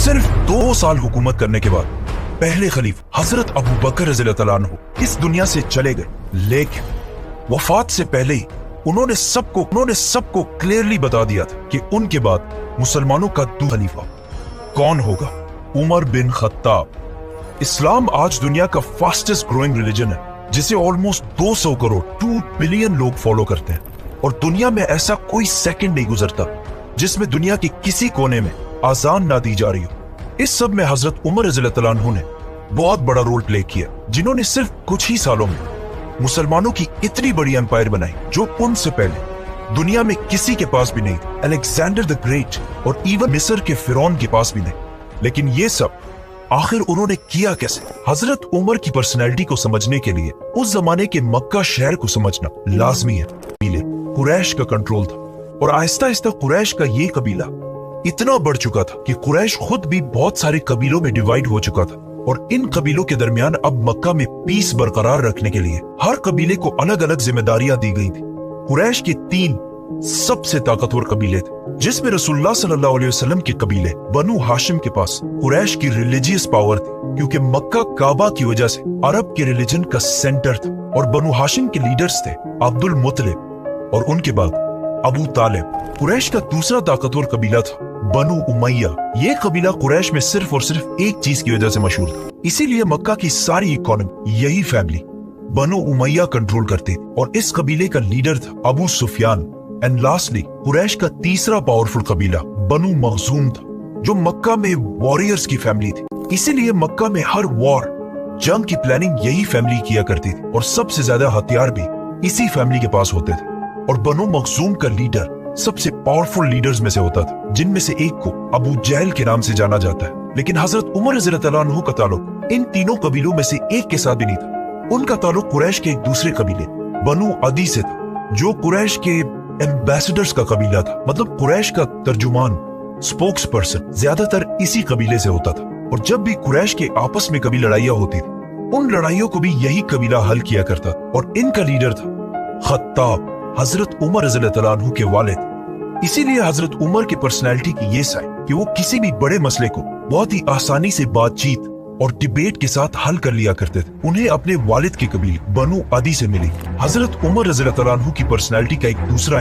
सिर्फ 2 साल हुकूमत करने के बाद पहले खलीफ हजरत अबू बकर रज़ियल्लाहु अन्हु इस दुनिया से चले गए, लेकिन वफात से पहले ही उन्होंने सबको क्लियरली बता दिया था कि उनके बाद मुसलमानों का दूसरा खलीफा कौन होगा। Umar bin Khattab. इस्लाम आज दुनिया का फास्टेस्ट ग्रोइंग रिलीजन है, जिसे ऑलमोस्ट 200 करोड़ 2 बिलियन लोग फॉलो करते हैं, और दुनिया में ऐसा कोई सेकंड नहीं गुजरता जिसमें दुनिया के किसी कोने में आजान ना दी जा रही हो। इस सब में हजरत उमर रज़ियल्लाहु अन्हु ने बहुत बड़ा रोल प्ले किया, जिन्होंने सिर्फ कुछ ही सालों में मुसलमानों की इतनी बड़ी एम्पायर बनाई जो उनसे पहले दुनिया में किसी के पास भी नहीं थी। अलेक्जेंडर द ग्रेट और इवन मिस्र के फिरौन के पास भी नहीं। लेकिन ये सब आखिर उन्होंने किया कैसे? हजरत उमर की पर्सनैलिटी को समझने के लिए उस जमाने के मक्का शहर को समझना लाजमी है। कबीले कुरैश का कंट्रोल था, और आहिस्ता आहिस्ता कुरैश का ये कबीला इतना बढ़ चुका था कि कुरैश खुद भी बहुत सारे कबीलों में डिवाइड हो चुका था। और इन कबीलों के दरमियान अब मक्का में पीस बरकरार रखने के लिए हर कबीले को अलग अलग जिम्मेदारियां दी गई थी। कुरैश के 3 सबसे ताकतवर कबीले थे, जिसमें रसूलुल्लाह सल्लल्लाहु अलैहि वसल्लम के कबीले बनु हाशिम के पास कुरैश की रिलीजियस पावर थी, क्योंकि मक्का काबा की वजह से अरब के रिलीजन का सेंटर था। और बनु हाशिम के लीडर्स थे अब्दुल मुत्तलिब और उनके बाद अबू तालिब। कुरैश का दूसरा ताकतवर कबीला था बनु उमैया। ये कबीला कुरैश में सिर्फ और सिर्फ एक चीज की वजह से मशहूर था, इसीलिए मक्का की सारी इकोनॉमी यही फैमिली बनु उमैया कंट्रोल करती थी, और इस कबीले का लीडर था अबू सुफियान। एंड लास्टली कुरैश का तीसरा पावरफुल कबीला बनु मखजूम था, जो मक्का में वॉरियर्स की फैमिली थी। इसीलिए मक्का में हर वॉर जंग की प्लानिंग यही फैमिली किया करती थी, और सबसे ज्यादा हथियार भी इसी फैमिली के पास होते थे। और बनु मखजूम का लीडर सबसे पावरफुल लीडर्स में से होता था, जिनमें से एक को अबू जहल के नाम से जाना जाता है। लेकिन हजरत उमर रज़ियल्लाहु अन्हु का ताल्लुक इन तीनों कबीलों में से एक के साथ भी नहीं था। उनका ताल्लुक कुरैश के एक दूसरे कबीले बनु अदी से था, जो कुरैश के एम्बेसडर्स का कबीला था। मतलब कुरैश का तर्जुमान, स्पोक्स पर्सन ज्यादातर इसी कबीले से होता था। और जब भी कुरैश के आपस में कभी लड़ाइयां होती थी, उन लड़ाइयों को भी यही कबीला हल किया करता। और इनका लीडर था खत्ताब, हजरत उमर रज़ियल्लाहु अन्हु के वालिद। इसीलिए हजरत उमर की पर्सनैलिटी की ये साइड कि वो किसी भी बड़े मसले को बहुत ही आसानी से बातचीत और डिबेट के साथ हल कर लिया करते थे। उन्हें अपने वालिद के कबीले बनु अदी से मिली हजरत उमर रज़ियल्लाहु अन्हु की पर्सनैलिटी का एक दूसरा